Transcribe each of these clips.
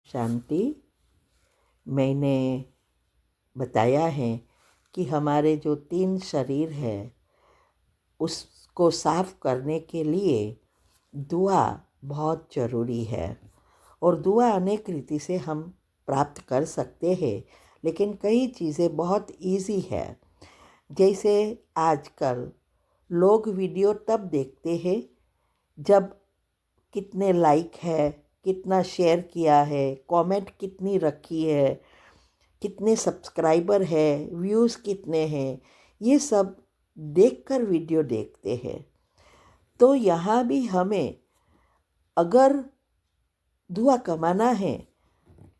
शांति। मैंने बताया है कि हमारे जो 3 शरीर है उसको साफ करने के लिए दुआ बहुत ज़रूरी है। और दुआ अनेक रीति से हम प्राप्त कर सकते हैं, लेकिन कई चीज़ें बहुत इजी है। जैसे आजकल लोग वीडियो तब देखते हैं जब कितने लाइक है, कितना शेयर किया है, कमेंट कितनी रखी है, कितने सब्सक्राइबर है, व्यूज़ कितने हैं, ये सब देखकर वीडियो देखते हैं। तो यहाँ भी हमें अगर दुआ कमाना है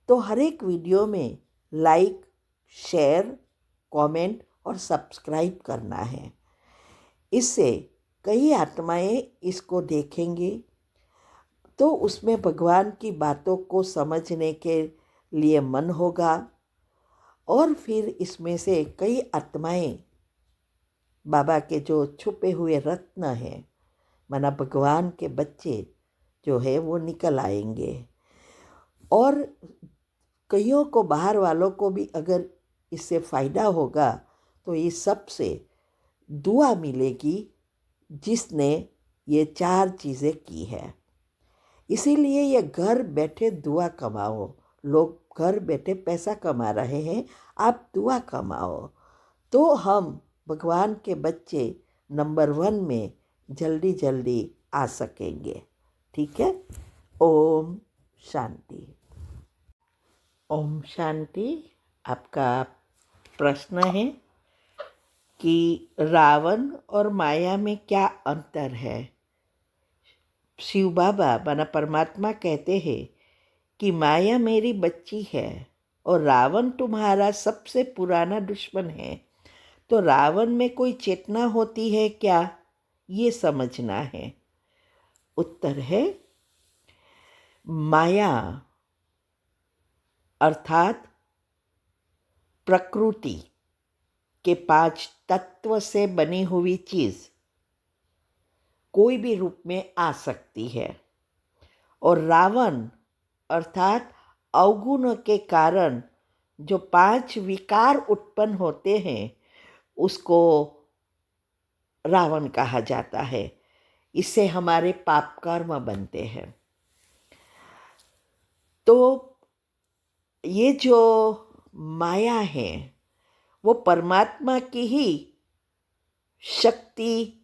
तो हर एक वीडियो में लाइक, शेयर, कमेंट और सब्सक्राइब करना है। इससे कई आत्माएं इसको देखेंगे तो उसमें भगवान की बातों को समझने के लिए मन होगा और फिर इसमें से कई आत्माएं बाबा के जो छुपे हुए रत्न हैं, माना भगवान के बच्चे जो है वो निकल आएंगे। और कईयों को, बाहर वालों को भी अगर इससे फ़ायदा होगा तो इस सब से दुआ मिलेगी जिसने ये 4 चीज़ें की है। इसीलिए ये घर बैठे दुआ कमाओ। लोग घर बैठे पैसा कमा रहे हैं, आप दुआ कमाओ तो हम भगवान के बच्चे नंबर 1 में जल्दी जल्दी आ सकेंगे। ठीक है। ओम शांति। ओम शांति। आपका प्रश्न है कि रावण और माया में क्या अंतर है। शिव बाबा माना परमात्मा कहते हैं कि माया मेरी बच्ची है और रावण तुम्हारा सबसे पुराना दुश्मन है। तो रावण में कोई चेतना होती है क्या, ये समझना है। उत्तर है, माया अर्थात प्रकृति के 5 तत्व से बनी हुई चीज़ कोई भी रूप में आ सकती है। और रावण अर्थात अवगुण के कारण जो 5 विकार उत्पन्न होते हैं उसको रावण कहा जाता है। इससे हमारे पाप कर्म बनते हैं। तो ये जो माया है वो परमात्मा की ही शक्ति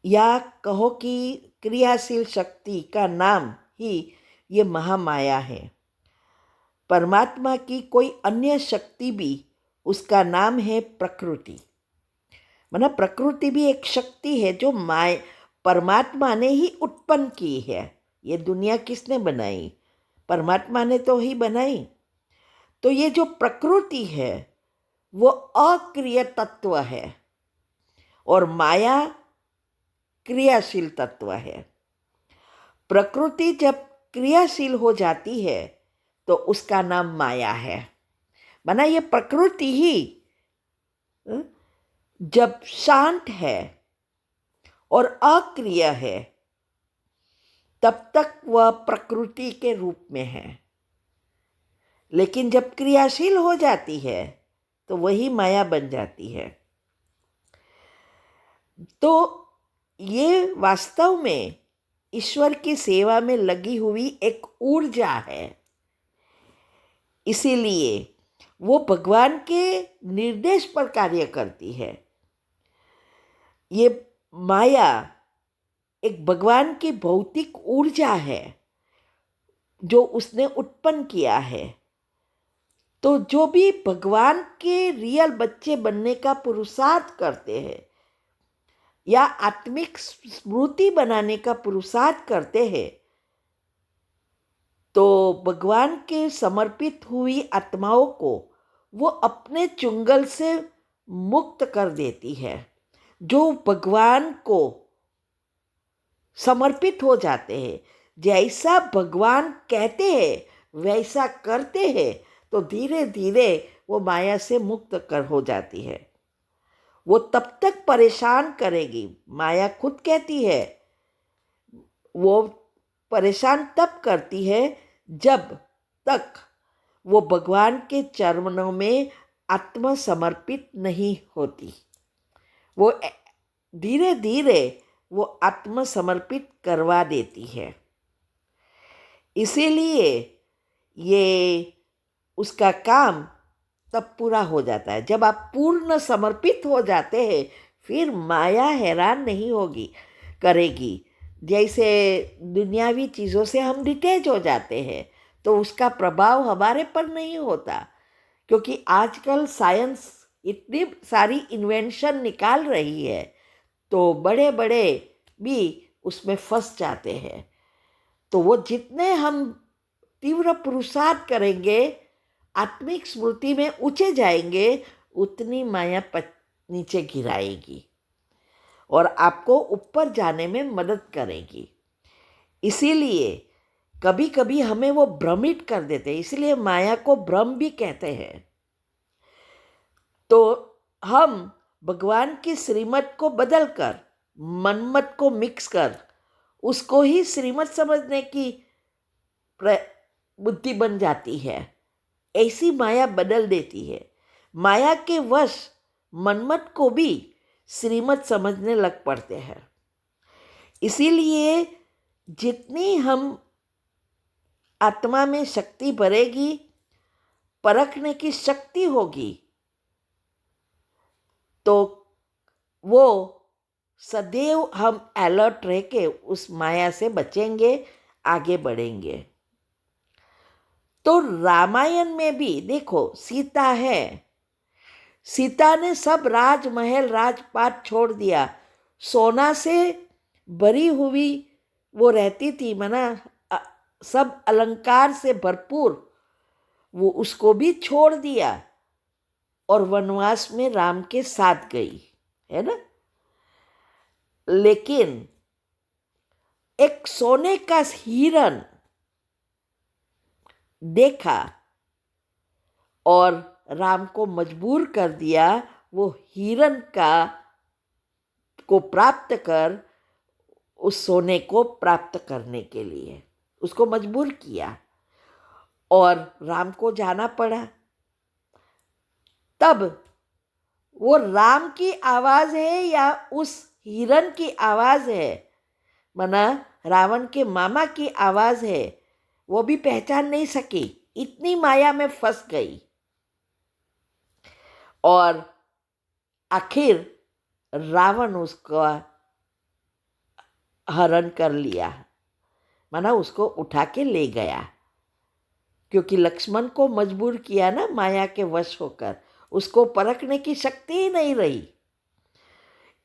या कहो कि क्रियाशील शक्ति का नाम ही ये महामाया है। परमात्मा की कोई अन्य शक्ति भी उसका नाम है प्रकृति। माना प्रकृति भी एक शक्ति है जो परमात्मा ने ही उत्पन्न की है। ये दुनिया किसने बनाई? परमात्मा ने तो ही बनाई। तो ये जो प्रकृति है वो अक्रिय तत्व है और माया क्रियाशील तत्व है। प्रकृति जब क्रियाशील हो जाती है तो उसका नाम माया है। माना ये प्रकृति ही जब शांत है और अक्रिय है तब तक वह प्रकृति के रूप में है, लेकिन जब क्रियाशील हो जाती है तो वही माया बन जाती है। तो ये वास्तव में ईश्वर की सेवा में लगी हुई एक ऊर्जा है। इसीलिए वो भगवान के निर्देश पर कार्य करती है। ये माया एक भगवान की भौतिक ऊर्जा है जो उसने उत्पन्न किया है। तो जो भी भगवान के रियल बच्चे बनने का पुरुषार्थ करते हैं या आत्मिक स्मृति बनाने का पुरुषार्थ करते हैं तो भगवान के समर्पित हुई आत्माओं को वो अपने चुंगल से मुक्त कर देती है। जो भगवान को समर्पित हो जाते हैं, जैसा भगवान कहते हैं वैसा करते हैं, तो धीरे धीरे वो माया से मुक्त कर हो जाती है। वो तब तक परेशान करेगी। माया खुद कहती है वो परेशान तब करती है जब तक वो भगवान के चरणों में आत्मसमर्पित नहीं होती। वो धीरे धीरे वो आत्मसमर्पित करवा देती है। इसीलिए ये उसका काम तब पूरा हो जाता है जब आप पूर्ण समर्पित हो जाते हैं। फिर माया हैरान नहीं होगी करेगी। जैसे दुनियावी चीज़ों से हम डिटैच हो जाते हैं तो उसका प्रभाव हमारे पर नहीं होता, क्योंकि आजकल साइंस इतनी सारी इन्वेंशन निकाल रही है तो बड़े बड़े भी उसमें फंस जाते हैं। तो वो जितने हम तीव्र पुरुषार्थ करेंगे, आत्मिक स्मृति में ऊंचे जाएंगे, उतनी माया नीचे गिराएगी और आपको ऊपर जाने में मदद करेगी। इसीलिए कभी कभी हमें वो भ्रमित कर देते हैं, इसलिए माया को भ्रम भी कहते हैं। तो हम भगवान की श्रीमत को बदलकर मनमत को मिक्स कर उसको ही श्रीमत समझने की बुद्धि बन जाती है। ऐसी माया बदल देती है। माया के वश मनमत को भी श्रीमत समझने लग पड़ते हैं। इसीलिए जितनी हम आत्मा में शक्ति भरेगी, परखने की शक्ति होगी, तो वो सदैव हम अलर्ट रह के उस माया से बचेंगे, आगे बढ़ेंगे। तो रामायण में भी देखो, सीता है, सीता ने सब राजमहल राजपाट छोड़ दिया, सोना से भरी हुई वो रहती थी, मना सब अलंकार से भरपूर, वो उसको भी छोड़ दिया और वनवास में राम के साथ गई, है ना। लेकिन एक सोने का हिरण देखा और राम को मजबूर कर दिया वो हिरण को प्राप्त कर उस सोने को प्राप्त करने के लिए उसको मजबूर किया और राम को जाना पड़ा। तब वो राम की आवाज है या उस हिरण की आवाज है, मना रावण के मामा की आवाज है, वो भी पहचान नहीं सकी, इतनी माया में फंस गई। और आखिर रावण उसका हरण कर लिया, माना उसको उठा के ले गया, क्योंकि लक्ष्मण को मजबूर किया ना माया के वश होकर, उसको परखने की शक्ति ही नहीं रही।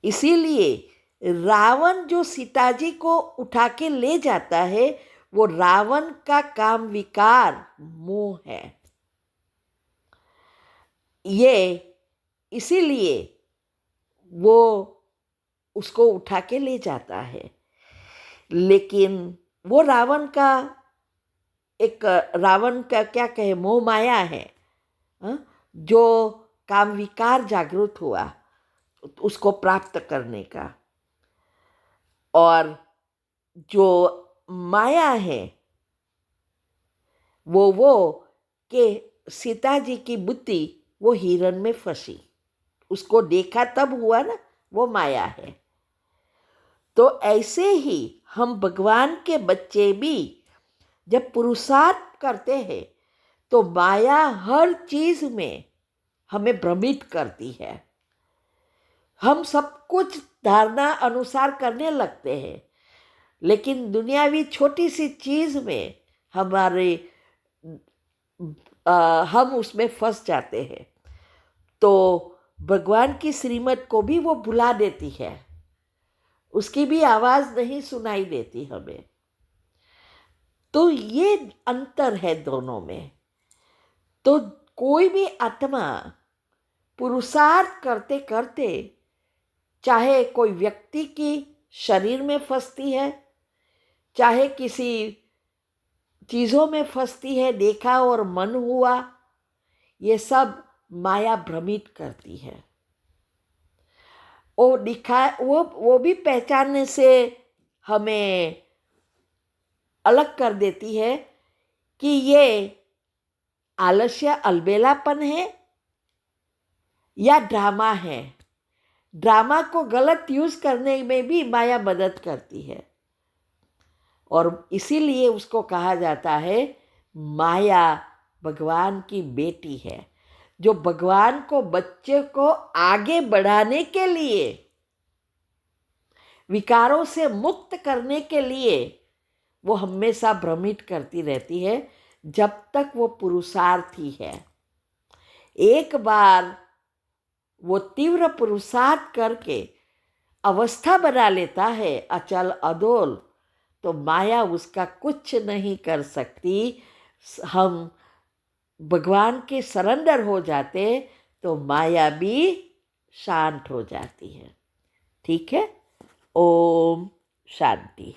इसीलिए रावण जो सीता जी को उठा के ले जाता है, वो रावण का काम विकार मोह है। ये इसीलिए वो उसको उठा के ले जाता है। लेकिन वो रावण का क्या कहे, मोह माया है, जो काम विकार जागृत हुआ उसको प्राप्त करने का। और जो माया है वो कि सीता जी की बुद्धि वो हिरण में फंसी, उसको देखा तब हुआ ना, वो माया है। तो ऐसे ही हम भगवान के बच्चे भी जब पुरुषार्थ करते हैं तो माया हर चीज में हमें भ्रमित करती है। हम सब कुछ धारणा अनुसार करने लगते हैं, लेकिन दुनियावी छोटी सी चीज में हम उसमें फंस जाते हैं। तो भगवान की श्रीमत को भी वो भुला देती है, उसकी भी आवाज नहीं सुनाई देती हमें। तो ये अंतर है दोनों में। तो कोई भी आत्मा पुरुषार्थ करते करते, चाहे कोई व्यक्ति की शरीर में फंसती है, चाहे किसी चीज़ों में फंसती है, देखा और मन हुआ, ये सब माया भ्रमित करती है। वो भी पहचानने से हमें अलग कर देती है कि ये आलस्य अलबेलापन है या ड्रामा है। ड्रामा को गलत यूज करने में भी माया मदद करती है और इसीलिए उसको कहा जाता है माया भगवान की बेटी है, जो भगवान को बच्चे को आगे बढ़ाने के लिए, विकारों से मुक्त करने के लिए वो हमेशा भ्रमित करती रहती है जब तक वो पुरुषार्थी है। एक बार वो तीव्र पुरुषार्थ करके अवस्था बना लेता है अचल अडोल, तो माया उसका कुछ नहीं कर सकती। हम भगवान के सरेंडर हो जाते तो माया भी शांत हो जाती है। ठीक है। ओम शांति।